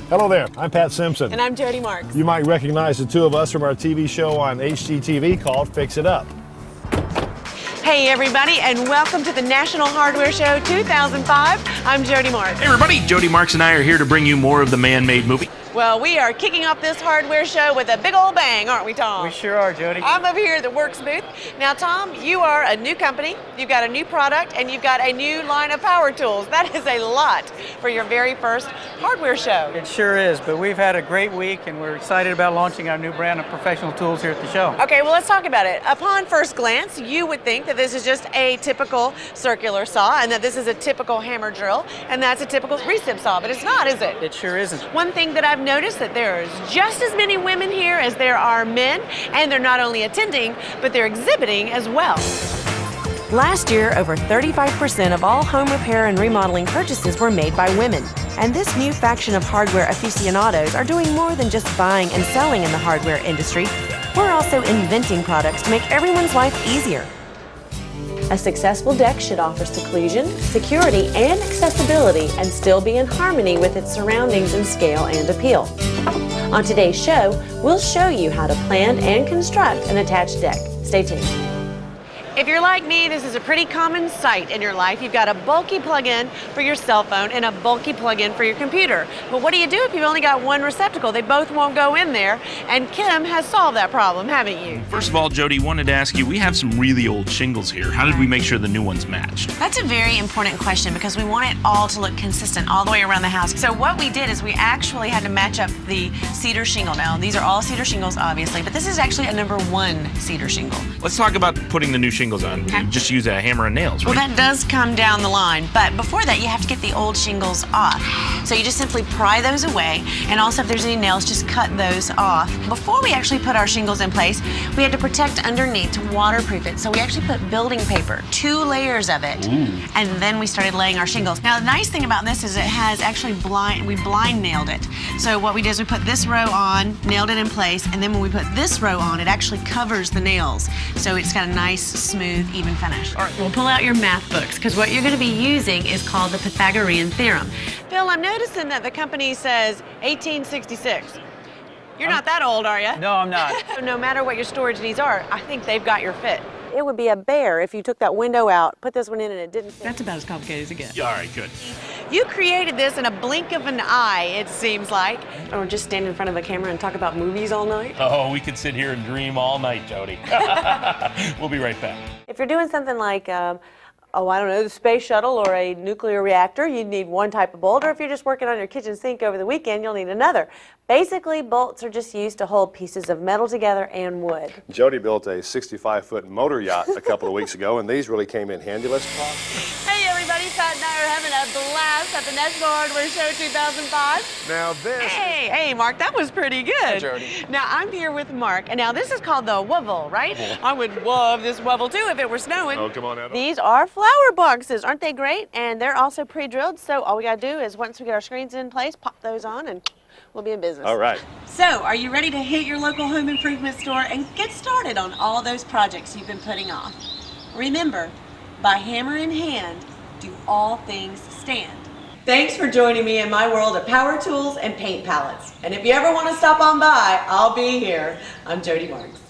Hello there, I'm Pat Simpson. And I'm Jodi Marks. You might recognize the two of us from our TV show on HGTV called Fix It Up. Hey everybody, and welcome to the National Hardware Show 2005. I'm Jodi Marks. Hey everybody, Jodi Marks and I are here to bring you more of the man-made movie. Well, we are kicking off this hardware show with a big old bang, aren't we, Tom? We sure are, Jodi. I'm over here at the Works booth. Now, Tom, you are a new company, you've got a new product, and you've got a new line of power tools. That is a lot for your very first hardware show. It sure is, but we've had a great week, and we're excited about launching our new brand of professional tools here at the show. Okay, well, let's talk about it. Upon first glance, you would think that this is just a typical circular saw, and that this is a typical hammer drill, and that's a typical recip saw, but it's not, is it? It sure isn't. One thing that I've noticed that there's just as many women here as there are men, and they're not only attending, but they're exhibiting as well. Last year, over 35% of all home repair and remodeling purchases were made by women. And this new faction of hardware aficionados are doing more than just buying and selling in the hardware industry. We're also inventing products to make everyone's life easier. A successful deck should offer seclusion, security, and accessibility, and still be in harmony with its surroundings in scale and appeal. On today's show, we'll show you how to plan and construct an attached deck. Stay tuned. If you're like me, this is a pretty common sight in your life. You've got a bulky plug-in for your cell phone and a bulky plug-in for your computer. But what do you do if you've only got one receptacle? They both won't go in there, and Kim has solved that problem, haven't you? First of all, Jodi, wanted to ask you, we have some really old shingles here. How did we make sure the new ones matched? That's a very important question because we want it all to look consistent all the way around the house. So what we did is we actually had to match up the cedar shingle. Now, these are all cedar shingles, obviously, but this is actually a #1 cedar shingle. Let's talk about putting the new shingles on. Okay. You just use a hammer and nails, right? Well, that does come down the line, but before that, you have to get the old shingles off. So you just simply pry those away, and also if there's any nails, just cut those off. Before we actually put our shingles in place, we had to protect underneath to waterproof it. So we actually put building paper, 2 layers of it, and then we started laying our shingles. Now, the nice thing about this is it has actually we blind nailed it. So what we did is we put this row on, nailed it in place, and then when we put this row on, it actually covers the nails. So it's got a nice, smooth, even finish. All right, well, pull out your math books, because what you're going to be using is called the Pythagorean theorem. Phil, I'm noticing that the company says 1866. You're not that old, are you? No, I'm not. No matter what your storage needs are, I think they've got your fit. It would be a bear if you took that window out, put this one in, and it didn't fit. That's about as complicated as it gets. Yeah, all right, good. You created this in a blink of an eye, it seems like. Or just stand in front of a camera and talk about movies all night. Oh, we could sit here and dream all night, Jodi. We'll be right back. If you're doing something like, oh, I don't know, the space shuttle or a nuclear reactor, you'd need one type of bolt, or if you're just working on your kitchen sink over the weekend, you'll need another. Basically, bolts are just used to hold pieces of metal together and wood. Jodi built a 65-foot motor yacht a couple of weeks ago, and these really came in handy. Let's talk. Hey everybody, Pat and I are having a blast at the National Hardware Show 2005. Now this Hey, Mark, that was pretty good. Hey, Jodi. Now, I'm here with Mark, and now this is called the Wubble, right? I would love this Wubble too if it were snowing. Oh, come on, Adam. These are flower boxes, aren't they great? And they're also pre-drilled, so all we gotta do is once we get our screens in place, pop those on, and we'll be in business. All right. So, are you ready to hit your local home improvement store and get started on all those projects you've been putting off? Remember, by hammer in hand, do all things stand. Thanks for joining me in my world of power tools and paint palettes. And if you ever want to stop on by, I'll be here. I'm Jodi Marks.